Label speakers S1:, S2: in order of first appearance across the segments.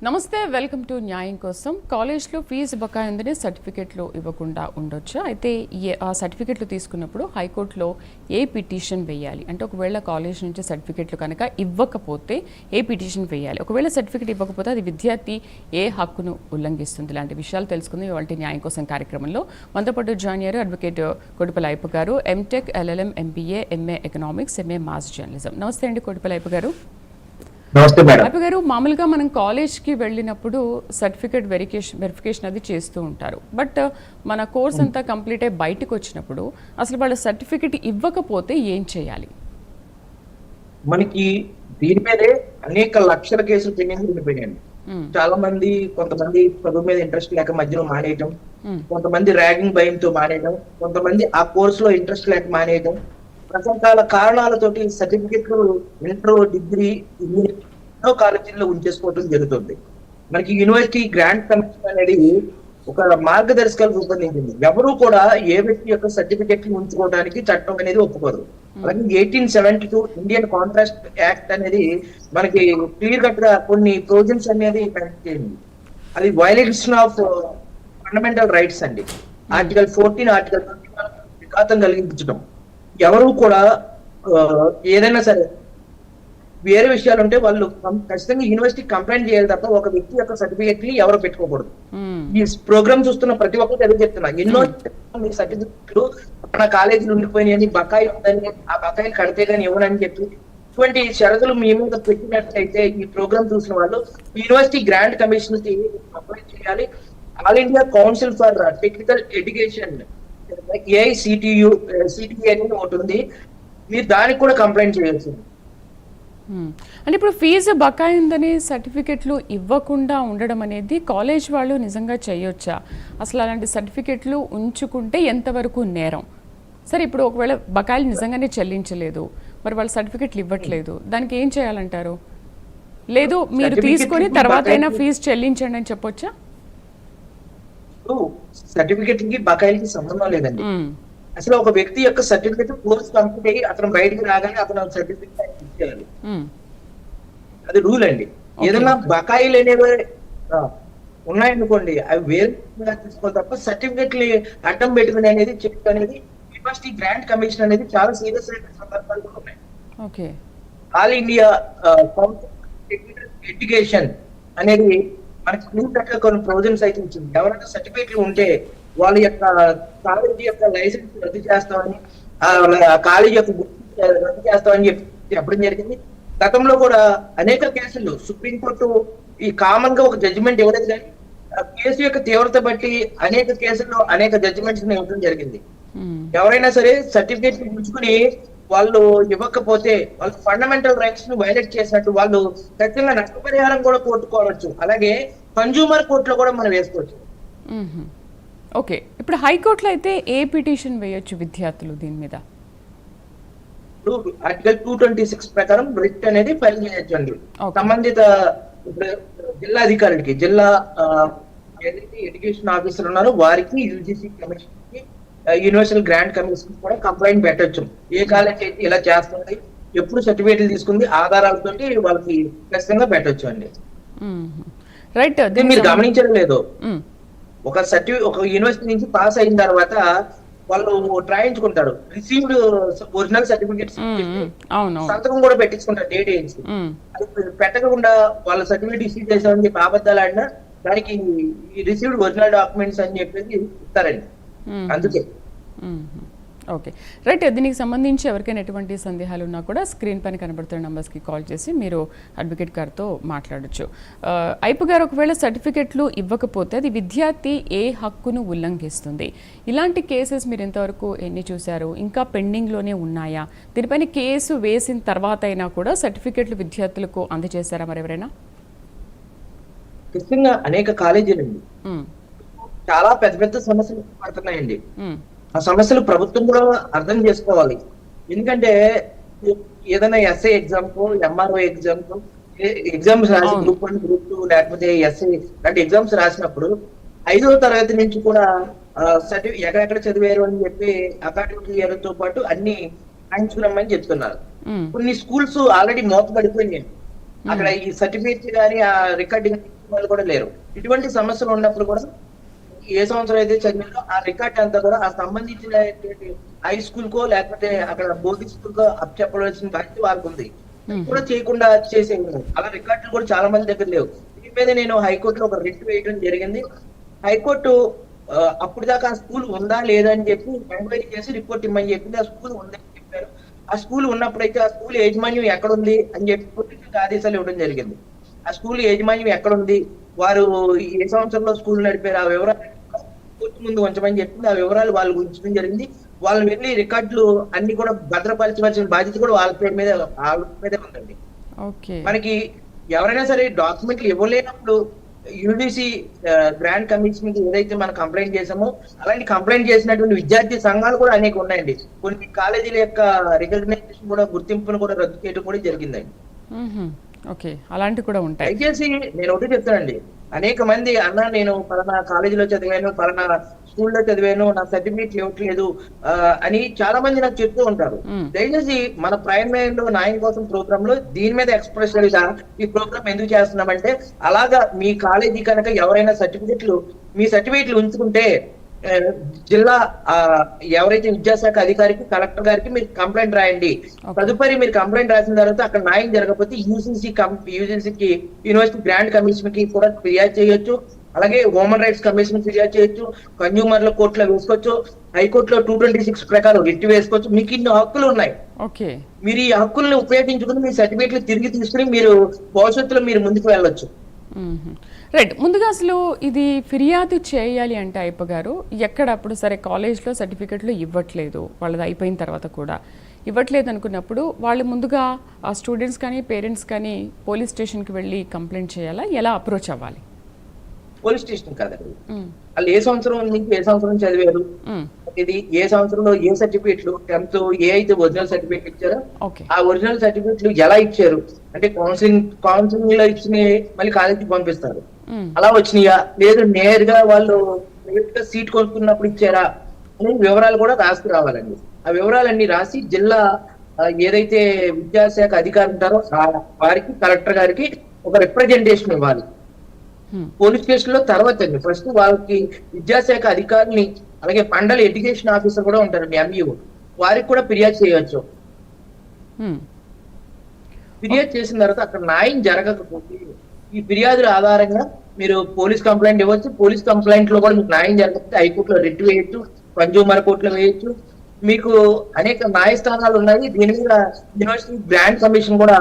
S1: నమస్తే, welcome to న్యాయం కోసం. కాలేజ్లో ఫీజు బకాయి ఉందని సర్టిఫికెట్లు ఇవ్వకుండా ఉండొచ్చు. అయితే ఆ సర్టిఫికెట్లు తీసుకున్నప్పుడు హైకోర్టులో ఏ పిటిషన్ వేయాలి అంటే, ఒకవేళ కాలేజ్ నుంచి సర్టిఫికెట్లు కనుక ఇవ్వకపోతే ఏ పిటిషన్ వేయాలి, ఒకవేళ సర్టిఫికెట్ ఇవ్వకపోతే అది విద్యార్థి ఏ హక్కును ఉల్లంఘిస్తుంది, ఇలాంటి విషయాలు తెలుసుకుంది ఇవాళ న్యాయం కోసం కార్యక్రమంలో. మనతో పాటు జాయిన్ అయ్యారు అడ్వకేట్ కొడిపల్లి అయ్యప్ప గారు, MTech, LLM, MBA, MA economics, MA mass journalism. నమస్తే అండి కొడిపల్లి అయ్యప్ప గారు. అయ్యప్ప గారు, మామూలుగా మనం కాలేజ్కి వెళ్ళినప్పుడు సర్టిఫికేట్ వెరిఫికేషన్ అది చేస్తూ ఉంటారు. బట్ మన కోర్స్ అంతా కంప్లీట్ అయ్యి బయటకు వచ్చినప్పుడు అసలు వాళ్ళ సర్టిఫికేట్ ఇవ్వకపోతే ఏం చేయాలి?
S2: మనకి దీని మీదే అనేక లక్షల కేసులు పెండింగ్ ఉండిపోయాయండి. చాలా మంది, కొంతమంది చదువు మీద ఇంట్రెస్ట్ లేక మధ్యలో మానేయటం, కొంతమంది ర్యాగింగ్ భయంతో మానేయడం, కొంతమంది ఆ కోర్స్ లో ఇంట్రెస్ట్ లేక మానేయడం, రకరకాల కారణాలతోటి సర్టిఫికెట్లు ఇంటర్, డిగ్రీ, ఎన్నో కాలేజీల్లో ఉంచేసుకోవడం జరుగుతుంది. మనకి యూనివర్సిటీ గ్రాంట్ కమిషన్ అనేది ఒక మార్గదర్శకాలు రూపొందించింది. ఎవరు కూడా ఏ వ్యక్తి యొక్క సర్టిఫికెట్ ఉంచుకోవడానికి చట్టం అనేది ఒప్పుకోరు. అలాగే 1872 ఇండియన్ కాంట్రాక్ట్ యాక్ట్ అనేది మనకి క్లియర్ కట్ గా కొన్ని ప్రొవిజన్స్ అనేది చేయండి. అది వయలేషన్ ఆఫ్ ఫండమెంటల్ రైట్స్ అండి. ఆర్టికల్ 14, ఆర్టికల్ 21 విఘాతం కలిగించడం. ఎవరు కూడా ఏదైనా సరే వేరే విషయాలు ఉంటే వాళ్ళు ఖచ్చితంగా యూనివర్సిటీ కంప్లైంట్ చేయాలి తప్ప ఒక వ్యక్తి యొక్క సర్టిఫికేట్ ని ఎవరు పెట్టుకోకూడదు. ఈ ప్రోగ్రామ్ చూస్తున్న ప్రతి ఒక్కరికి అదే చెప్తున్నా. ఎన్నో సర్టిఫికెట్లు మన కాలేజీలు ఉండిపోయినాయని, బకాయి ఉందని, ఆ బకాయిలు కడితే గానీ ఇవ్వనని చెప్పి ఇటువంటి షరతులు మీ మీద పెట్టినట్లయితే ఈ ప్రోగ్రామ్ చూసిన వాళ్ళు యూనివర్సిటీ గ్రాంట్ కమిషన్ కి అప్లై చేయాలి. All India council for technical education AICTU అనేది ఒకటి ఉంది. మీరు దానికి కూడా కంప్లైంట్ చేయాల్సింది.
S1: అంటే ఇప్పుడు ఫీజు బకాయి ఉందని సర్టిఫికెట్లు ఇవ్వకుండా ఉండడం అనేది కాలేజ్ వాళ్ళు నిజంగా చేయొచ్చా? అసలు అలాంటి సర్టిఫికెట్లు ఉంచుకుంటే ఎంతవరకు నేరం? సరే, ఇప్పుడు ఒకవేళ బకాయిలు నిజంగానే చెల్లించలేదు, మరి వాళ్ళు సర్టిఫికెట్లు ఇవ్వట్లేదు, దానికి ఏం చేయాలంటారు? లేదు మీరు తీసుకొని తర్వాత అయినా ఫీజు చెల్లించండి అని చెప్పొచ్చా?
S2: సర్టిఫికెట్ కి బకాయిలకి సంబంధం లేదండి. అసలు ఒక వ్యక్తి యొక్క సర్టిఫికెట్ కోర్స్ కంప్లీట్ అయ్యి అతను బయటకు రాగానే అతను సర్టిఫికెట్ ఇచ్చేయాలి. అది రూల్ అండి. ఏదైనా బకాయిలు అనేవి ఉన్నాయనుకోండి, అవి వేరే తీసుకోవాలి తప్ప సర్టిఫికెట్ అడ్డం పెట్టుకుని అనేది చెక్ అనేది యూనివర్సిటీ గ్రాంట్ కమిషన్ అనేది చాలా సీరియస్ అయిన సందర్భాలు ఉన్నాయి. All India council technical education అనేది మనకి క్లీన్ కట్ గా కొన్ని ప్రొవిజన్స్ అయితే ఇచ్చింది. ఎవరైనా సర్టిఫికెట్లు ఉంటే వాళ్ళ యొక్క కాలేజీ యొక్క లైసెన్స్ రద్దు చేస్తామని, కాలేజీ యొక్క రద్దు చేస్తామని చెప్పడం జరిగింది. గతంలో కూడా అనేక కేసుల్లో సుప్రీంకోర్టు ఈ కామన్ గా ఒక జడ్జిమెంట్ ఇవ్వలేదు, కానీ కేసు యొక్క తీవ్రత బట్టి అనేక కేసుల్లో అనేక జడ్జిమెంట్స్ ఇవ్వడం జరిగింది. ఎవరైనా సరే సర్టిఫికేట్ ఉంచుకుని వాళ్ళు ఇవ్వకపోతే వాళ్ళు ఫండమెంటల్ రైట్స్ ను వైలేట్ చేసినట్టు వాళ్ళు ఖచ్చితంగా నష్టపరిహారం కూడా కోరుకోవచ్చు. అలాగే కన్జ్యూమర్ కోర్టులో కూడా మనం వేసుకోవచ్చు.
S1: ఓకే, ఇప్పుడు హైకోర్టులో అయితే ఏ పిటిషన్ వేయొచ్చు విద్యార్థులు దీని మీద?
S2: ఆర్టికల్ 226 ప్రకారం రిట్ అనేది ఫైల్ చేయొచ్చు అండి. సంబంధిత జిల్లా అధికారులకి, జిల్లా ఎడ్యుకేషన్ ఆఫీసర్ ఉన్నారో వారికి, యూజీసీ కమిషన్ కి, యూనివర్సల్ గ్రాంట్ కమిషన్ కూడా కంప్లైంట్ పెట్టొచ్చు. ఏ కాలేజ్ అయితే ఇలా చేస్తుంది, ఎప్పుడు సర్టిఫికేట్లు తీసుకుంది, ఆధారాలతోటి వాళ్ళకి ఖచ్చితంగా పెట్టొచ్చు అండి.
S1: రైట్,
S2: మీరు గమనించడం లేదు, ఒక యూనివర్సిటీ నుంచి పాస్ అయిన తర్వాత వాళ్ళు రాయించుకుంటారు రిసీవ్డ్ ఒరిజినల్ సర్టిఫికేట్, సంతకం కూడా పెట్టించుకుంటారు డేట్ వేసి. అది పెట్టకుండా వాళ్ళ సర్టిఫికేట్ ఇష్యూ చేసామని చెప్పి అబద్ధాలు ఆడినా దానికి రిసీవ్డ్ ఒరిజినల్ డాక్యుమెంట్స్ అని చెప్పేసి ఇస్తారండి. అందుకే
S1: ఓకే, రైట్. దీనికి సంబంధించి ఎవరికైనా ఎటువంటి సందేహాలు ఉన్నా కూడా స్క్రీన్ పైన కనబడుతున్న నంబర్స్కి కాల్ చేసి మీరు అడ్వకేట్ గారితో మాట్లాడచ్చు. అయ్యప్ప గారు, ఒకవేళ సర్టిఫికెట్లు ఇవ్వకపోతే అది విద్యార్థి ఏ హక్కును ఉల్లంఘిస్తుంది? ఇలాంటి కేసెస్ మీరు ఇంతవరకు ఎన్ని చూశారు? ఇంకా పెండింగ్లోనే ఉన్నాయా? దీనిపైన కేసు వేసిన తర్వాత అయినా కూడా సర్టిఫికెట్లు విద్యార్థులకు అందజేశారా మరి ఎవరైనా?
S2: ఖచ్చితంగా అనేక కాలేజీలండి చాలా పెద్ద పెద్ద సమస్యలు పడుతున్నాయండి. ఆ సమస్యలు ప్రభుత్వం కూడా అర్థం చేసుకోవాలి. ఎందుకంటే ఏదైనా ఎస్ఐ ఎగ్జామ్ కో, ఎంఆర్ఓ ఎగ్జామ్స్ రాసి గ్రూప్ 1, గ్రూప్ 2 లేకపోతే ఎస్ఐ లాంటి ఎగ్జామ్స్ రాసినప్పుడు 5వ తరగతి నుంచి కూడా ఎక్కడెక్కడ చదివారు అని చెప్పి అకాడమిక్ ఇయర్ తో పాటు అన్ని రాయించుకురమ్మని చెప్తున్నారు. కొన్ని స్కూల్స్ ఆల్రెడీ మోతపడిపోయినాయి. అక్కడ ఈ సర్టిఫికేట్ కానీ ఆ రికార్డింగ్ వాళ్ళు కూడా లేరు. ఇటువంటి సమస్యలు ఉన్నప్పుడు కూడా ఏ సంవత్సరం అయితే చదివారో ఆ రికార్డ్ అంతా కూడా ఆ సంబంధించిన హై స్కూల్ కో లేకపోతే అక్కడ బోర్డింగ్ స్కూల్ కో అప్ చెప్పవలసిన బాధ్యత వాళ్ళకు ఉంది. కూడా చేయకుండా చేసేవారు. అలా రికార్డులు కూడా చాలా మంది దగ్గర లేవు. దీని మీద నేను హైకోర్టులో ఒక రిట్ వేయడం జరిగింది. హైకోర్టు అప్పుడు దాకా ఆ స్కూల్ ఉందా లేదా అని చెప్పి ఎంక్వైరీ చేసి రిపోర్ట్ ఇమ్మని చెప్పింది. ఆ స్కూల్ ఉందని చెప్పారు. ఆ స్కూల్ ఉన్నప్పుడైతే ఆ స్కూల్ యాజమాన్యం ఎక్కడుంది అని చెప్పి ప్రభుత్వం ఆదేశాలు ఇవ్వడం జరిగింది. ఆ స్కూల్ యాజమాన్యం ఎక్కడుంది, వారు ఏ సంవత్సరంలో స్కూల్ నడిపారు, ఆ వివరాలు కోర్టు ముందు ఉంచమని చెప్పింది. ఆ వివరాలు వాళ్ళు ఉంచడం జరిగింది. వాళ్ళు వెళ్ళి రికార్డులు అన్ని కూడా భద్రపరచవలసిన బాధ్యత కూడా వాళ్ళ పేరు మీద మీదే ఉందండి. మనకి ఎవరైనా సరే డాక్యుమెంట్లు ఇవ్వలేనప్పుడు యూజీసీ గ్రాంట్ కమిషన్ కి ఏదైతే మనం కంప్లైంట్ చేసామో అలాంటి కంప్లైంట్ చేసినటువంటి విద్యార్థి సంఘాలు కూడా అనేక ఉన్నాయండి. కొన్ని కాలేజీల యొక్క రికగ్నైజేషన్ కూడా గుర్తింపును కూడా రద్దు చేయడం కూడా జరిగిందండి.
S1: అలాంటి కూడా ఉంటాయి.
S2: దయచేసి నేను ఒకటి చెప్తానండి, అనేక మంది అన్న నేను పలానా కాలేజీలో చదివాను, పలానా స్కూల్లో చదివాను, నా సర్టిఫికేట్ ఇవ్వట్లేదు అని చాలా మంది నాకు చెప్తూ ఉంటారు. దయచేసి మన ప్రైమ్ లో న్యాయం కోసం ప్రోగ్రామ్ లో దీని మీద ఎక్స్ప్రెషన్ గా ఈ ప్రోగ్రామ్ ఎందుకు చేస్తున్నామంటే, అలాగా మీ కాలేజీ కనుక ఎవరైనా మీ సర్టిఫికేట్లు ఉంచుకుంటే జిల్లా ఎవరైతే విద్యాశాఖ అధికారికి కలెక్టర్ గారికి మీరు కంప్లైంట్ రాయండి. తదుపరి మీరు కంప్లైంట్ రాసిన తర్వాత అక్కడ న్యాయం జరగకపోతే యూజీసీకి యూనివర్సిటీ గ్రాంట్ కమిషన్ కి కూడా ఫిర్యాదు చేయొచ్చు. అలాగే హ్యూమన్ రైట్స్ కమిషన్ ఫిర్యాదు చేయొచ్చు, కన్జ్యూమర్ల కోర్టులో వేసుకోవచ్చు, హైకోర్టులో 226 ప్రకారం రిట్ వేసుకోవచ్చు. మీకు ఇన్ని హక్కులు ఉన్నాయి. మీరు ఈ హక్కుల్ని ఉపయోగించుకుని మీ సర్టిఫికేట్లు తిరిగి తీసుకుని మీరు భవిష్యత్తులో మీరు ముందుకు వెళ్ళొచ్చు.
S1: రైట్. ముందుగా అసలు ఇది ఫిర్యాదు చేయాలి అంటే అయ్యప్ప గారు ఎక్కడ, అప్పుడు సరే కాలేజ్లో సర్టిఫికెట్లు ఇవ్వట్లేదు, వాళ్ళది అయిపోయిన తర్వాత కూడా ఇవ్వట్లేదు అనుకున్నప్పుడు వాళ్ళు ముందుగా ఆ స్టూడెంట్స్ కానీ పేరెంట్స్ కానీ పోలీస్ స్టేషన్కి వెళ్ళి కంప్లైంట్ చేయాలా, ఎలా అప్రోచ్ అవ్వాలి?
S2: పోలీస్ స్టేషన్ కాదండి, వాళ్ళు ఏ సంవత్సరం నుంచి ఏ సంవత్సరం చదివారు, ఇది ఏ సంవత్సరంలో ఏ సర్టిఫికేట్లు 10th ఏ అయితే ఒరిజినల్ సర్టిఫికేట్ ఇచ్చారో ఆ ఒరిజినల్ సర్టిఫికేట్లు ఎలా ఇచ్చారు అంటే కౌన్సిలింగ్ లో ఇచ్చిన మళ్ళీ కాలేజీకి పంపిస్తారు, అలా వచ్చినాయా లేదు నేరుగా వాళ్ళు ప్రైవేట్ గా సీట్ కొనుక్కున్నప్పుడు ఇచ్చారా అనే వివరాలు కూడా రాసి రావాలండి. ఆ వివరాలన్నీ రాసి జిల్లా ఏదైతే విద్యాశాఖ అధికారులు ఉంటారో వారికి కలెక్టర్ గారికి ఒక రిప్రజెంటేషన్ ఇవ్వాలి. పోలీస్ స్టేషన్ లో తర్వాత అండి ఫస్ట్ వాళ్ళకి విద్యాశాఖ అధికారిని అలాగే మండల ఎడ్యుకేషన్ ఆఫీసర్ కూడా ఉంటారండి ఎంఈఓ, వారికి కూడా ఫిర్యాదు చేయవచ్చు. ఫిర్యాదు చేసిన తర్వాత అక్కడ న్యాయం జరగకపోతే ఈ ఫిర్యాదుల ఆధారంగా మీరు పోలీస్ కంప్లైంట్ ఇవ్వచ్చు. పోలీస్ కంప్లైంట్ లో కూడా మీకు న్యాయం జరగకపోతే హైకోర్టులో రిట్ వేయచ్చు, కన్జ్యూమర్ కోర్టులో వేయచ్చు. మీకు అనేక న్యాయస్థానాలు ఉన్నాయి. దీని మీద యూనివర్సిటీ గ్రాంట్ కమిషన్ కూడా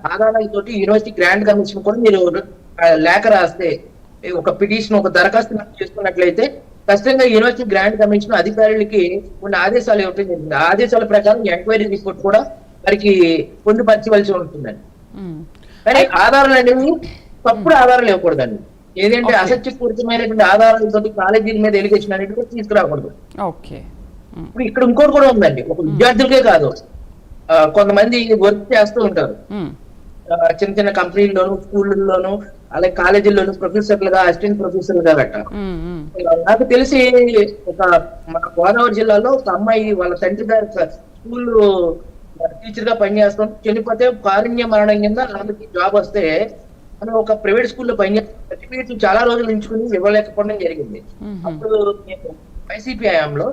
S2: ఆధారాలతోటి యూనివర్సిటీ గ్రాంట్ కమిషన్ కూడా మీరు లేఖ రాస్తే ఒక పిటిషన్ ఒక దరఖాస్తు చేసుకున్నట్లయితే ఖచ్చితంగా యూనివర్సిటీ గ్రాంట్ కమిషన్ అధికారులకి కొన్ని ఆదేశాలు ఇవ్వడం జరిగింది. ఆ ఆదేశాల ప్రకారం ఎంక్వైరీ రిపోర్ట్ కూడా వారికి పొందుపరచవలసి ఉంటుందండి. కానీ ఆధారాలు అనేవి తప్పుడు ఆధారాలు ఇవ్వకూడదండి. ఏదంటే అసత్యపూరితమైనటువంటి ఆధారాలతో కాలేజీల మీద ఎలిగేషన్ అనేది తీసుకురాకూడదు. ఇప్పుడు ఇక్కడ ఇంకోటి కూడా ఉందండి, ఒక విద్యార్థులకే కాదు, కొంతమంది వర్క్ చేస్తూ ఉంటారు చిన్న చిన్న కంపెనీల్లోను స్కూళ్ళలోను అలాగే కాలేజీల్లోను ప్రొఫెసర్లుగా అసిస్టెంట్ ప్రొఫెసర్లుగా గట్రా. నాకు తెలిసి మన గోదావరి జిల్లాలో ఒక అమ్మాయి వాళ్ళ తండ్రి గారు స్కూల్ టీచర్ గా పనిచేస్తాం, చనిపోతే కారుణ్య మరణం కింద ఆమెకి జాబ్ వస్తే మనం ఒక ప్రైవేట్ స్కూల్లో పనిచేస్తాం, చాలా రోజులు ఎంచుకుని ఇవ్వలేకపోవడం జరిగింది. అప్పుడు నేను వైసీపీ హయాంలో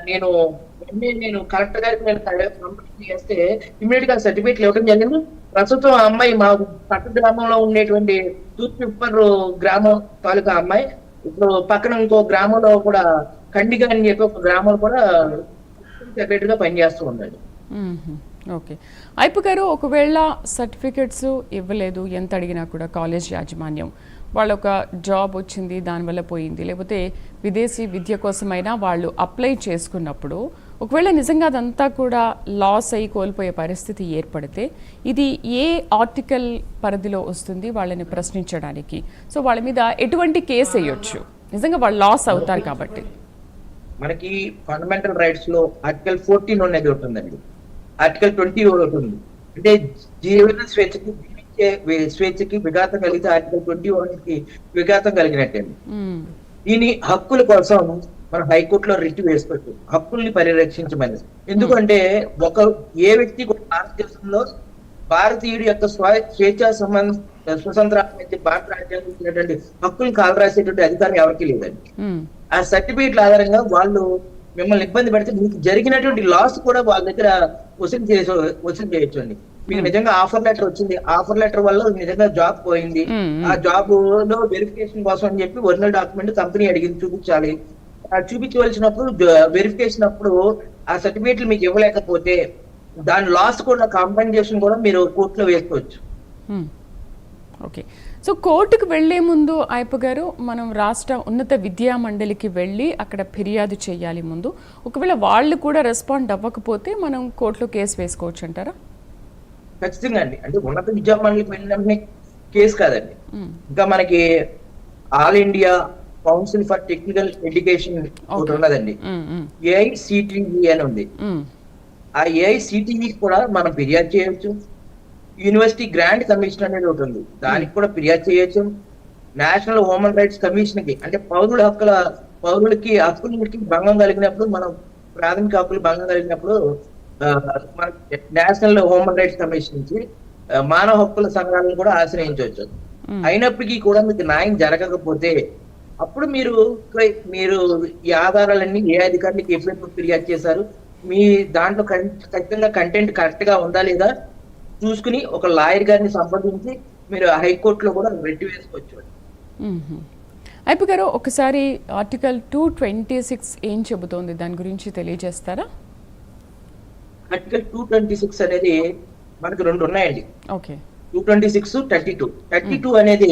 S2: నేను కలెక్టర్ గారికి నేను కంప్లైంట్ చేస్తే ఇమీడియట్ గా సర్టిఫికేట్లు ఇవ్వడం జరిగింది. ప్రస్తుతం ఆ అమ్మాయి మా పట్టు గ్రామంలో ఉండేటువంటి తూర్పిప్పర్ గ్రామం తాలూకా అమ్మాయి ఇప్పుడు పక్కన ఇంకో గ్రామంలో కూడా కండిగా అని చెప్పి ఒక గ్రామంలో కూడా సెక్రటరీ గా పనిచేస్తూ ఉందండి.
S1: అయ్యప్ప గారు, ఒకవేళ సర్టిఫికెట్స్ ఇవ్వలేదు ఎంత అడిగినా కూడా కాలేజ్ యాజమాన్యం, వాళ్ళు ఒక జాబ్ వచ్చింది దానివల్ల పోయింది, లేకపోతే విదేశీ విద్య కోసమైనా వాళ్ళు అప్లై చేసుకున్నప్పుడు ఒకవేళ నిజంగా అదంతా కూడా లాస్ అయ్యి కోల్పోయే పరిస్థితి ఏర్పడితే ఇది ఏ ఆర్టికల్ పరిధిలో వస్తుంది వాళ్ళని ప్రశ్నించడానికి? సో వాళ్ళ మీద ఎటువంటి కేసు వేయొచ్చు నిజంగా వాళ్ళు లాస్ అవుతారు కాబట్టి?
S2: మనకి ఫండమెంటల్ రైట్స్ లో ఆర్టికల్ 14 అనేది ఉంటుందండి, ఆర్టికల్ 20 ఒకటి ఉంది. అంటే జీవన స్వేచ్ఛకి విఘాతం కలిగితే ఆర్టికల్ 21కి విఘాతం కలిగినట్టండి. దీని హక్కుల కోసం మనం హైకోర్టులో రిట్ వేసుకోవచ్చు, హక్కుల్ని పరిరక్షించమని. ఎందుకంటే ఏ వ్యక్తి కూడా భారతదేశంలో భారతీయుడి యొక్క స్వేచ్ఛా స్వతంత్ర భారత రాజ్యాంగం ఇచ్చినటువంటి హక్కులు కాలరాసేటువంటి అధికారం ఎవరికీ లేదండి. ఆ సర్టిఫికేట్ల ఆధారంగా వాళ్ళు మిమ్మల్ని ఇబ్బంది పెడితే మీకు జరిగినటువంటి లాస్ కూడా వాళ్ళ దగ్గర వసూలు చేయొచ్చు అండి. మీకు నిజంగా ఆఫర్ లెటర్ వచ్చింది, ఆఫర్ లెటర్ వల్ల నిజంగా జాబ్ పోయింది, ఆ జాబ్ లో వెరిఫికేషన్ కోసం అని చెప్పి ఒరిజినల్ డాక్యుమెంట్ కంపెనీ అడిగింది, చూపించాలి. చూపించవలసినప్పుడు వెరిఫికేషన్ అప్పుడు ఆ సర్టిఫికేట్లు మీకు ఇవ్వలేకపోతే దాని లాస్ కూడా కాంపెన్సేషన్ కూడా మీరు కోర్టులో వేసుకోవచ్చు.
S1: ఓకే, సో కోర్టుకు వెళ్లే ముందు అయ్యప్ప గారు మనం రాష్ట్ర ఉన్నత విద్యా మండలికి వెళ్ళి అక్కడ ఫిర్యాదు చేయాలి ముందు. ఒకవేళ వాళ్ళు కూడా రెస్పాండ్ అవ్వకపోతే మనం కోర్టులో కేసు వేసుకోవచ్చు అంటారా?
S2: ఖచ్చితంగా అండి. అంటే ఉన్నత విద్యా మండలికి వెళ్ళిన కేసు కాదండి, ఇంకా మనకి all India council for technical education ఒకటి ఉన్నదండి, ఏఐసిటిఈ అని ఉంది. ఆ ఏఐసిటిఈ కూడా మనం ఫిర్యాదు చేయొచ్చు. యూనివర్సిటీ గ్రాంట్ కమిషన్ అనేది ఒకటి ఉంది, దానికి కూడా ఫిర్యాదు చేయొచ్చు. నేషనల్ హ్యూమన్ రైట్స్ కమిషన్ కి, అంటే పౌరులకి హక్కులకి భంగం కలిగినప్పుడు, మనం ప్రాథమిక హక్కులు భంగం కలిగినప్పుడు మన నేషనల్ హ్యూమన్ రైట్స్ కమిషన్ నుంచి మానవ హక్కుల సంఘాలను కూడా ఆశ్రయించవచ్చు. అయినప్పటికీ కూడా మీకు న్యాయం జరగకపోతే అప్పుడు మీరు ఈ ఆధారాలన్నీ ఏ అధికారులకి ఎప్పుడెప్పుడు ఫిర్యాదు చేశారు, మీ దాంట్లో ఖచ్చితంగా కంటెంట్ కరెక్ట్ గా ఉందా లేదా చూసుకుని ఒక లాయర్ గారిని సంప్రదించి మీరు హైకోర్టులో కూడా రెట్టి వేసుకోవచ్చు.
S1: అయ్యప్ప గారు, ఒకసారి ఆర్టికల్ 226 ఏం చెబుతోంది, దాని గురించి తెలియజేస్తారా?
S2: ఆర్టికల్ 226 అనేది మనకు రెండు ఉన్నాయండి.
S1: ఓకే,
S2: 226, 32 అనేది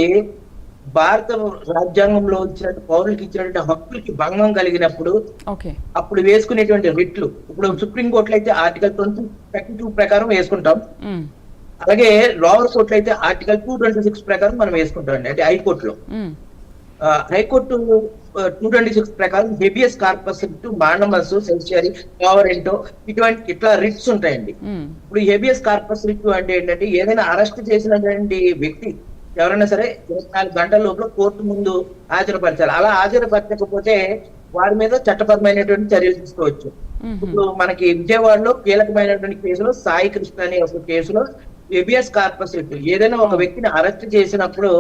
S2: భారత రాజ్యాంగంలో ఇచ్చినట్టు పౌరులకి ఇచ్చినటువంటి హక్కులకి భంగం కలిగినప్పుడు అప్పుడు వేసుకునేటువంటి రిట్లు. ఇప్పుడు సుప్రీంకోర్టులో అయితే ఆర్టికల్ 32 ప్రకారం వేసుకుంటాం, అలాగే లోవర్ కోర్టులో అయితే ఆర్టికల్ 226 ప్రకారం మనం వేసుకుంటాం అండి. అంటే హైకోర్టులో హైకోర్టు 226 ప్రకారం హెబియస్ కార్పస్ రిట్, మాండమస్, సెన్షియరీ, పవరెంటో ఇట్లా రిట్స్ ఉంటాయండి. ఇప్పుడు హెబియస్ కార్పస్ రిట్ అంటే ఏంటంటే ఏదైనా అరెస్ట్ చేసినటువంటి వ్యక్తి ఎవరైనా సరే 24 గంటల లోపల కోర్టు ముందు హాజరుపరచాలి. అలా హాజరుపరచకపోతే వారి మీద చట్టపరమైనటువంటి చర్యలు తీసుకోవచ్చు. ఇప్పుడు మనకి విజయవాడలో కీలకమైనటువంటి కేసులో సాయి కృష్ణ అనే ఒక కేసులో హెబియస్ కార్పస్ రిట్, ఏదైనా ఒక వ్యక్తిని అరెస్ట్ చేసినప్పుడు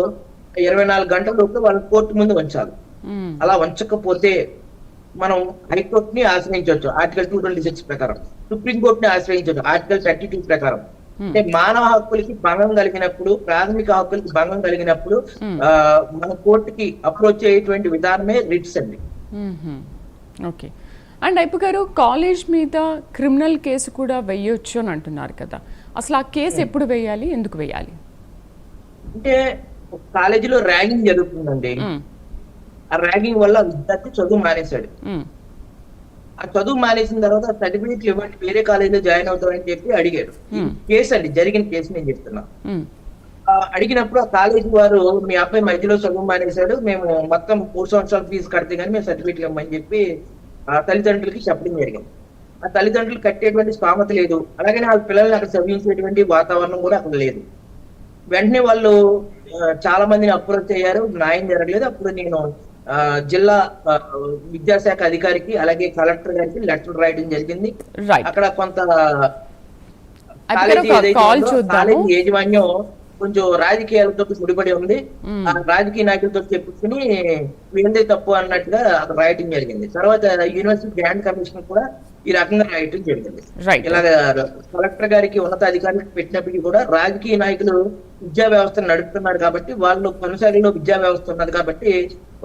S2: 24 గంటల లోపల వాళ్ళని కోర్టు ముందు ఉంచాలి. అలా ఉంచకపోతే మనం హైకోర్టుని ఆశ్రయించవచ్చు ఆర్టికల్ 226 ప్రకారం, సుప్రీంకోర్టుని ఆశ్రయించవచ్చు ఆర్టికల్ 32 ప్రకారం. అంటే మానవ హక్కులకి భంగం కలిగినప్పుడు, ప్రాథమిక హక్కులకి భంగం కలిగినప్పుడు మన కోర్టుకి అప్రోచ్ అయ్యేటువంటి విధానమే రిట్స్ అండి.
S1: ఓకే, అండ్ అయ్యప్ప గారు, కాలేజ్ మీద క్రిమినల్ కేసు కూడా వేయొచ్చు అని అంటున్నారు కదా, అసలు ఆ కేసు ఎప్పుడు వేయాలి, ఎందుకు వేయాలి?
S2: అంటే కాలేజీలో ర్యాగింగ్ జరుగుతుందండి, ఆ ర్యాగింగ్ వల్ల విద్యార్థి చదువు మానేశాడు. ఆ చదువు మానేసిన తర్వాత సర్టిఫికేట్లు ఇవ్వండి, వేరే కాలేజీలో జాయిన్ అవుతామని చెప్పి అడిగాడు. కేసు అండి, జరిగిన కేసు నేను చెప్తున్నా. అడిగినప్పుడు ఆ కాలేజీ వారు, మీ అబ్బాయి మధ్యలో చదువు మానేశాడు, మేము మొత్తం 3 సంవత్సరాల ఫీజు కడితే కానీ మేము సర్టిఫికేట్లు ఇవ్వమని చెప్పి ఆ తల్లిదండ్రులకి చెప్పడం జరిగింది. ఆ తల్లిదండ్రులు కట్టేటువంటి స్థామత లేదు, అలాగే వాళ్ళ పిల్లల్ని అక్కడ చదివించేటువంటి వాతావరణం కూడా అక్కడ లేదు. వెంటనే వాళ్ళు చాలా మందిని అప్రోచ్ అయ్యారు, న్యాయం జరగలేదు. అప్పుడు నేను జిల్లా విద్యాశాఖ అధికారికి అలాగే కలెక్టర్ గారికి లెటర్ రాయడం జరిగింది. అక్కడ కొంత కాలేజీ యాజమాన్యం కొంచెం రాజకీయాలతో ముడిపడి ఉంది, ఆ రాజకీయ నాయకులతో చెప్పుకుని వీళ్ళదే తప్పు అన్నట్టుగా అక్కడ రాయటం జరిగింది. తర్వాత యూనివర్సిటీ గ్రాంట్ కమిషన్ కూడా ఈ రకంగా రాయటం జరిగింది. ఇలాగ కలెక్టర్ గారికి ఉన్నతాధికారులకు పెట్టినప్పటికీ కూడా రాజకీయ నాయకులు విద్యా వ్యవస్థను నడుపుతున్నారు కాబట్టి, వాళ్ళు కొనసాగిలో విద్యా వ్యవస్థ ఉన్నది కాబట్టి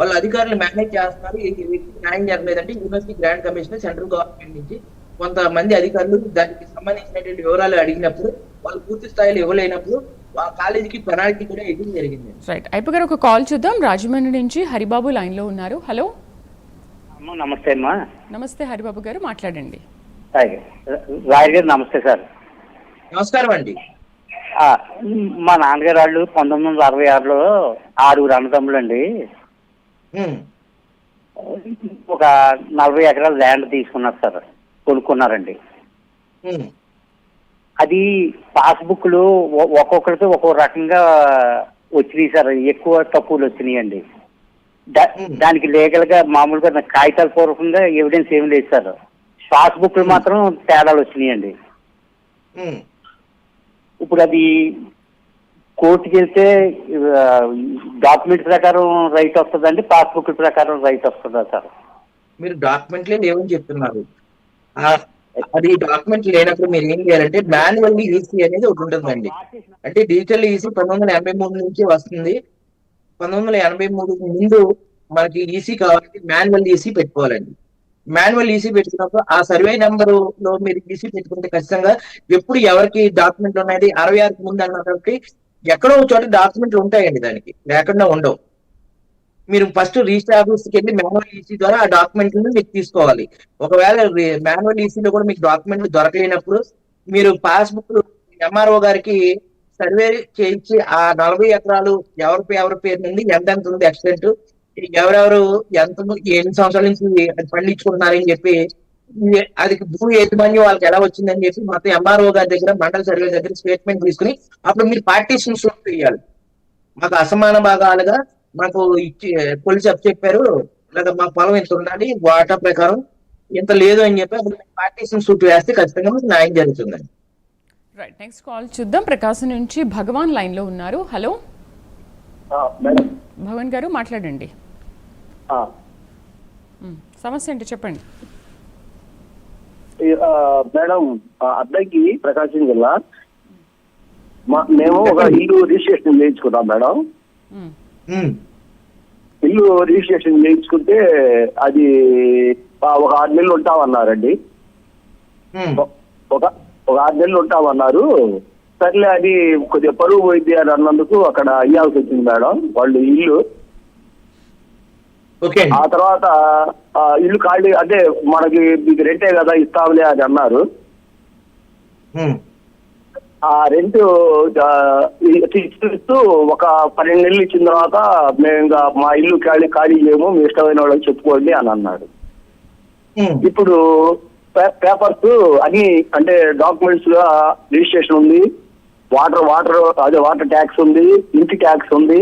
S2: వాళ్ళ అధికారులు మేనేజ్ చేస్తున్నారు. ఈ వ్యక్తికి న్యాయం జరగలేదంటే university grant commission central government నుంచి కొంతమంది అధికారులు దానికి సంబంధించినటువంటి వివరాలు అడిగినప్పుడు వాళ్ళు పూర్తి స్థాయిలో ఇవ్వలేనప్పుడు ఆ కాలేజీకి పెనాల్టీ కూడా ఇవ్వడం జరిగింది.
S1: రైట్, అయిపో గారు ఒక కాల్ చూద్దాం. రాజమండ్రి నుంచి హరిబాబు లైన్ లో ఉన్నారు. హలో.
S3: నమస్తే అమ్మా.
S1: నమస్తే హరిబాబు గారు, మాట్లాడండి.
S3: రాయ్ గారు నమస్తే సార్.
S2: నమస్కారం అండి.
S3: మా నాన్నగారు వాళ్ళు 1966లో 6 అన్నదమ్ములు అండి, ఒక 40 ఎకరాల ల్యాండ్ తీసుకున్నారు సార్, కొనుక్కున్నారండి. అది పాస్బుక్లు ఒక్కొక్కరికి ఒక్కో రకంగా వచ్చినాయి సార్, ఎక్కువ తప్పులు వచ్చినాయి అండి. దానికి లీగల్ గా మామూలుగా కాగితాల పూర్వకంగా ఎవిడెన్స్ ఏమి లేదు సార్, పాస్బుక్లు మాత్రం తేడాలు వచ్చినాయండి. ఇప్పుడు అది కోర్టుకి వెళ్తే డాక్యుమెంట్ ప్రకారం రైట్ వస్తుందండి, పాస్బుక్ ప్రకారం రైట్ వస్తుందా సార్?
S2: మీరు డాక్యుమెంట్లే లేవని చెప్తున్నారు. అది డాక్యుమెంట్ లేనప్పుడు మీరు ఏం చేయాలంటే మాన్యువల్ ఈసీ అనేది ఒకటి ఉంటుందండి. అంటే డిజిటల్ ఈసీ 1983 నుంచి వస్తుంది. 1983 ముందు మనకి ఈసీ కావాలంటే మాన్యువల్ ఈసీ పెట్టుకోవాలండి. మాన్యువల్ ఈసీ పెట్టుకున్నప్పుడు ఆ సర్వే నెంబర్ లో మీరు ఈసీ పెట్టుకుంటే ఖచ్చితంగా ఎప్పుడు ఎవరికి డాక్యుమెంట్ ఉన్నది 66 ముందు అన్నారు కాబట్టి ఎక్కడో ఒక చోట డాక్యుమెంట్లు ఉంటాయండి, దానికి లేకుండా ఉండవు. మీరు ఫస్ట్ రిజిస్టర్ ఆఫీస్కి వెళ్ళి మాన్యువల్ ఈసీ ద్వారా ఆ డాక్యుమెంట్లను మీరు తీసుకోవాలి. ఒకవేళ మాన్యువల్ ఈసీలో కూడా మీకు డాక్యుమెంట్లు దొరకలేనప్పుడు మీరు పాస్బుక్ ఎంఆర్ఓ గారికి సర్వే చేయించి ఆ 40 ఎకరాలు ఎవరి పేరు నుండి ఎంత ఉంది ఎక్స్టెంట్, ఎవరెవరు ఎన్ని సంవత్సరాల నుంచి అది పండించుకుంటున్నారని చెప్పి అది భూ యజమాన్యం వాళ్ళకి ఎలా వచ్చిందని చెప్పి మొత్తం ఎంఆర్ఓ గారి దగ్గర మండల సర్వే దగ్గర స్టేట్మెంట్ తీసుకుని అప్పుడు మీరు పార్టీషన్ సూట్ చేయాలి. మాకు అసమాన భాగాలుగా మాకు ఇచ్చి పోలీసు చెప్పారు, లేదా మా పొలం ఇంత ఉండాలి, వాటా ప్రకారం ఇంత లేదు అని చెప్పి అప్పుడు పార్టీషన్ సూట్ వేస్తే ఖచ్చితంగా మీకు న్యాయం జరుగుతుందండి.
S1: రైట్, నెక్స్ట్ కాల్ చూద్దాం. ప్రకాశం నుంచి భగవాన్ లైన్ లో ఉన్నారు. హలో భగవాన్ గారు, మాట్లాడండి. సమస్య ఏంటి చెప్పండి.
S4: మేడం, అబ్బాయికి ప్రకాశం జిల్లా మేము ఒక ఇల్లు రిజిస్ట్రేషన్ చేయించుకున్నాం మేడం. ఇల్లు రిజిస్ట్రేషన్ చేయించుకుంటే అది ఒక 6 నెలలు ఉంటామన్నారండి. ఒక 6 నెలలు ఉంటామన్నారు. సర్లే అది కొద్దిగా పరువు పోయింది అని అన్నందుకు అక్కడ ఇవ్వాల్సి వచ్చింది మేడం వాళ్ళు ఇల్లు. ఆ తర్వాత ఇల్లు ఖాళీ అంటే మనకి మీకు రెంటే కదా ఇస్తాంలే అని అన్నారు. ఆ రెంట్ ఇస్తూ ఒక 12 నెలలు ఇచ్చిన తర్వాత మేము ఇంకా మా ఇల్లు ఖాళీ చేయము, మీ ఇష్టమైన వాళ్ళకి చెప్పుకోండి అని అన్నాడు. ఇప్పుడు పేపర్స్ అన్ని అంటే డాక్యుమెంట్స్ గా రిజిస్ట్రేషన్ ఉంది, వాటర్ ట్యాక్స్ ఉంది, ఇంటి ట్యాక్స్ ఉంది,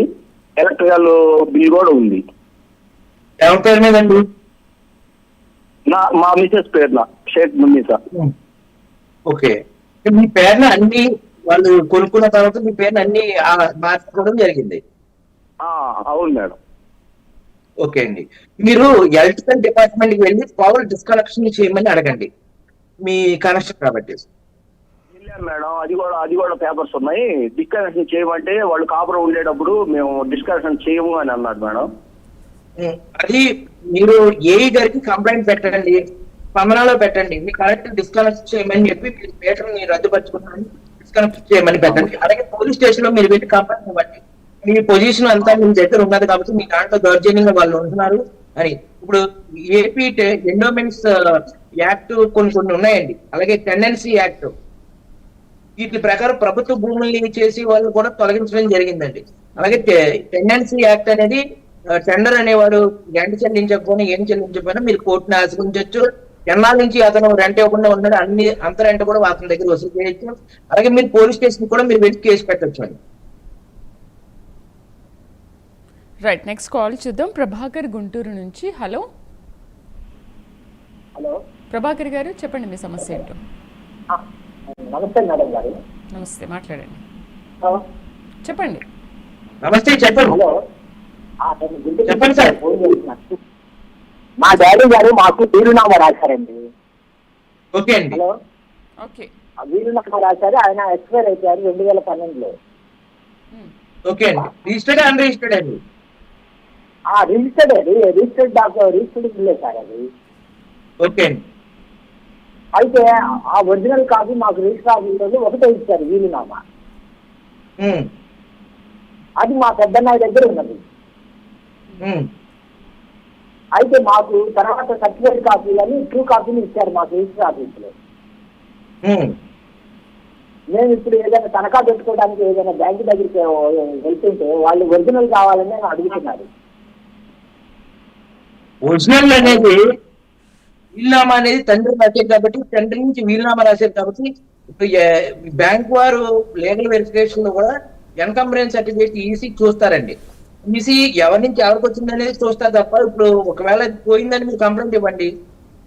S4: ఎలక్ట్రికల్ బిల్ కూడా ఉంది.
S2: ఎవరి పేరు మీదండి?
S4: మా మిసెస్ పేరున షేక్ మున్నీసా.
S2: ఓకే, మీ పేరున అన్ని వాళ్ళు కొనుక్కున్న తర్వాత మీ పేరున అన్ని మార్చుకోవడం జరిగింది.
S4: అవును మేడం.
S2: ఓకే అండి, మీరు ఎలక్ట్రికల్ డిపార్ట్మెంట్ కి వెళ్ళి పవర్ డిస్కనెక్షన్ చేయమని అడగండి, మీ కనెక్షన్ కాబట్టి.
S4: మేడం అది కూడా పేపర్స్ ఉన్నాయి. డిస్కనెక్షన్ చేయమంటే వాళ్ళు కాపురం ఉండేటప్పుడు మేము డిస్కనెక్షన్ చేయము అని అన్నాడు మేడం.
S2: అది మీరు ఏఈ గారికి కంప్లైంట్ పెట్టండి, స్పందనలో పెట్టండి, మీ కరెక్ట్ డిస్కనెక్ట్ చేయమని చెప్పి మీటర్ ని రద్దుపరచుకున్నాను డిస్కనెక్ట్ చేయమని పెట్టండి. అలాగే పోలీస్ స్టేషన్ లో మీరు వెళ్ళి కంప్లైంట్ ఇవ్వండి, మీ పొజిషన్ అంతా మీ దగ్గర ఉన్నది కాబట్టి మీ దాంట్లో దౌర్జన్యంగా వాళ్ళు ఉంటున్నారు అని. ఇప్పుడు ఏపీ ఎండోమెంట్స్ యాక్ట్ కొన్ని ఉన్నాయండి, అలాగే టెండెన్సీ యాక్ట్, వీటి ప్రకారం ప్రభుత్వ భూముల్ని చేసి వాళ్ళు కూడా తొలగించడం జరిగిందండి. అలాగే టెండెన్సీ యాక్ట్ అనేది టెండర్ అనేవాడు రెంట్ చెల్లించకపోయినా ఏం చెల్లించకపోయినా మీరు కోర్టుని ఆశ్రయించవచ్చు. ఎన్నాళ్ళ నుంచి అతను రెంట్ ఇవ్వకుండా ఉన్నాడు అంత రెంట్ కూడా అతని దగ్గర వసూలు చేయొచ్చు. అలాగే మీరు పోలీస్ స్టేషన్ కూడా మీరు వెళ్ళి కేసు పెట్టచ్చు అండి.
S1: రైట్, నెక్స్ట్ కాల్ చూద్దాం. ప్రభాకర్ గుంటూరు నుంచి. హలో ప్రభాకర్ గారు, చెప్పండి మీ సమస్య ఏంటో.
S5: నమస్తే మేడం గారు.
S1: నమస్తే, మాట్లాడండి. చెప్పండి.
S2: నమస్తే, చెప్పండి.
S5: హలో,
S2: చెప్పండి సార్.
S5: మా డాడీ గారు మాకు వీలునామా రాశారండి.
S2: ఓకే అండి.
S5: హలో,
S1: ఓకే,
S5: వీలునామా రాశారు. ఆయన ఎక్స్పైర్ అయిపోయారు 2012లో.
S2: ఓకే అండి, రిజిస్టర్డ్ అన్రిజిస్టర్డ్ అండి?
S5: రిజిస్టర్డ్ అది రిజిస్టర్డ్ ఇల్లే సార్ అది.
S2: ఓకే అండి.
S5: అయితే ఆ ఒరిజినల్ కాపీ మాకు రిజిస్టర్ ఆఫీసులో ఒకటే ఇచ్చారు వీలునామా. అది మా పెద్దన్నయ్య దగ్గర ఉన్నది. అయితే మాకు తర్వాత సర్టిఫికేట్ కాపీలని 2 కాపీలు ఇచ్చారు మాకు రిజిస్టర్ ఆఫీసులో. మేము ఇప్పుడు ఏదైనా తనఖా పెట్టుకోవడానికి ఏదైనా బ్యాంకు దగ్గరికి వెళ్తుంటే వాళ్ళు ఒరిజినల్ కావాలని నేను అడుగుతున్నారు.
S2: ఒరిజినల్ అనేది వీలునామా అనేది తండ్రి రాశారు కాబట్టి తండ్రి నుంచి వీలునామా రాశారు కాబట్టి ఇప్పుడు బ్యాంక్ వారు లీగల్ వెరిఫికేషన్ లో కూడా ఎన్కంబరెన్స్ సర్టిఫికేట్ ఈసీ చూస్తారండి. ఈసీ ఎవరి నుంచి ఎవరికి వచ్చింది అనేది చూస్తారు తప్ప ఇప్పుడు ఒకవేళ పోయిందని మీరు కంప్లైంట్ ఇవ్వండి,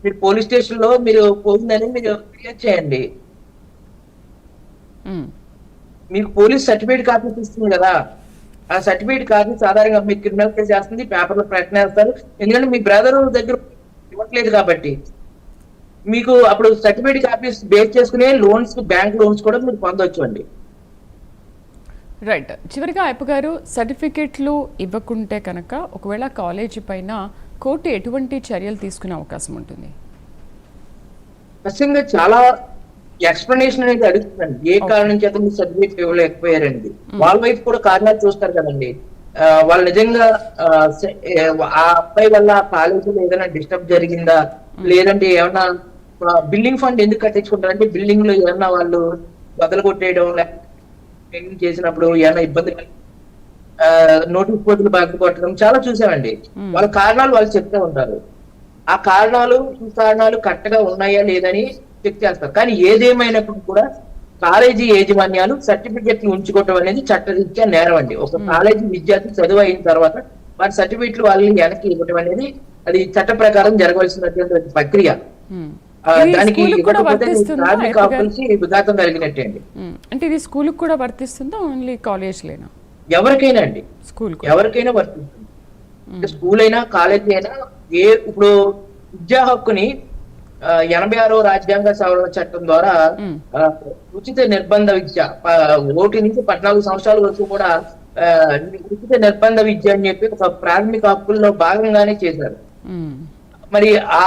S2: మీరు పోలీస్ స్టేషన్ లో మీరు పోయిందని మీరు ఫిర్యాదు చేయండి. మీకు పోలీస్ సర్టిఫికేట్ కాపీ ఇస్తుంది కదా, ఆ సర్టిఫికేట్ కాపీ సాధారణంగా మీకు క్రిమినల్ కేసు చేస్తుంది, పేపర్లో ప్రకటన వేస్తారు. ఎందుకంటే మీ బ్రదర్ దగ్గర ఇవ్వట్లేదు కాబట్టి మీకు అప్పుడు సర్టిఫికేట్ కాపీస్ బేస్ చేసుకునే లోన్స్, బ్యాంక్ లోన్స్ కూడా మీరు పొందొచ్చు అండి.
S1: రైట్. చివరిగా అయ్యప్ప గారు, సర్టిఫికెట్లు ఇవ్వకుంటే కనుక ఒకవేళ కాలేజీ పైన కోర్టు ఎటువంటి చర్యలు తీసుకునే అవకాశం ఉంటుంది?
S2: ఖచ్చితంగా చాలా ఎక్స్ప్లెనేషన్ అనేది అడుగుతుందండి. ఏ కారణం చేత మీరు సర్టిఫికేట్ ఇవ్వలేకపోయారండి. వాళ్ళ వైపు కూడా కారణాలు చూస్తారు కదండి. వాళ్ళు నిజంగా ఆ అబ్బాయి వల్ల కాలేజీలో ఏదైనా డిస్టర్బ్ జరిగిందా, లేదంటే ఏమన్నా బిల్డింగ్ ఫండ్ ఎందుకు కట్టించుకుంటారంటే బిల్డింగ్ లో ఏమన్నా వాళ్ళు బదులు కొట్టేయడం, చేసినప్పుడు ఏమైనా ఇబ్బంది, నోటీస్ బోర్డులు బాగా కొట్టడం చాలా చూసామండి. వాళ్ళ కారణాలు వాళ్ళు చెప్తూ ఉంటారు. ఆ కారణాలు కరెక్ట్గా ఉన్నాయా లేదని చెక్ చేస్తారు. కానీ ఏదేమైనప్పుడు కూడా కాలేజీ యాజమాన్యాలు సర్టిఫికెట్లు ఉంచుకోవటం అనేది చట్టరీత్యా నేరం అండి. ఒక కాలేజీ విద్యార్థి చదువు అయిన తర్వాత వారి సర్టిఫికెట్లు వాళ్ళని వెనక్కి ఇవ్వటం అనేది అది చట్ట ప్రకారం జరగవలసినటువంటి ప్రక్రియ. దానికి విఘాతం కలిగినట్టే అండి.
S1: అంటే ఇది స్కూల్ కూడా వర్తిస్తుందా, ఓన్లీ కాలేజ్ లేనా?
S2: ఎవరికైనా అండి, ఎవరికైనా వర్తిస్తుంది. స్కూల్ అయినా కాలేజీ అయినా. ఇప్పుడు విద్యా హక్కుని 86వ రాజ్యాంగ సవరణ చట్టం ద్వారా ఉచిత నిర్బంధ విద్య 1 నుంచి 14 సంవత్సరాల వరకు కూడా ఉచిత నిర్బంధ విద్య అని చెప్పి ఒక ప్రాథమిక హక్కుల్లో భాగంగానే చేశారు. మరి ఆ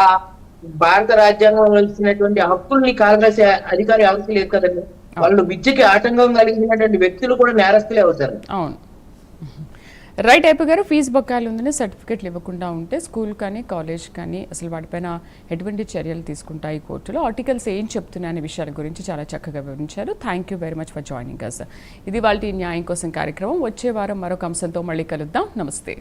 S2: భారత రాజ్యాంగం వచ్చినటువంటి హక్కుల్ని కాలరాసే అధికారం ఎవరికి లేదు కదండి. వాళ్ళు విద్యకి ఆటంకం కలిగినటువంటి వ్యక్తులు కూడా నేరస్తులే అవుతారు.
S1: అవును. రైట్. అయ్యప్ప గారు, ఫీజు బకాయిలు ఉందని సర్టిఫికెట్లు ఇవ్వకుండా ఉంటే స్కూల్ కానీ కాలేజ్ కానీ అసలు వాటిపైన ఎటువంటి చర్యలు తీసుకుంటాయి కోర్టులో, ఆర్టికల్స్ ఏం చెప్తున్నాయి అనే విషయాల గురించి చాలా చక్కగా వివరించారు. Thank you very much for joining us. ఇది వాళ్ళ న్యాయం కోసం కార్యక్రమం. వచ్చే వారం మరొక అంశంతో మళ్ళీ కలుద్దాం. నమస్తే.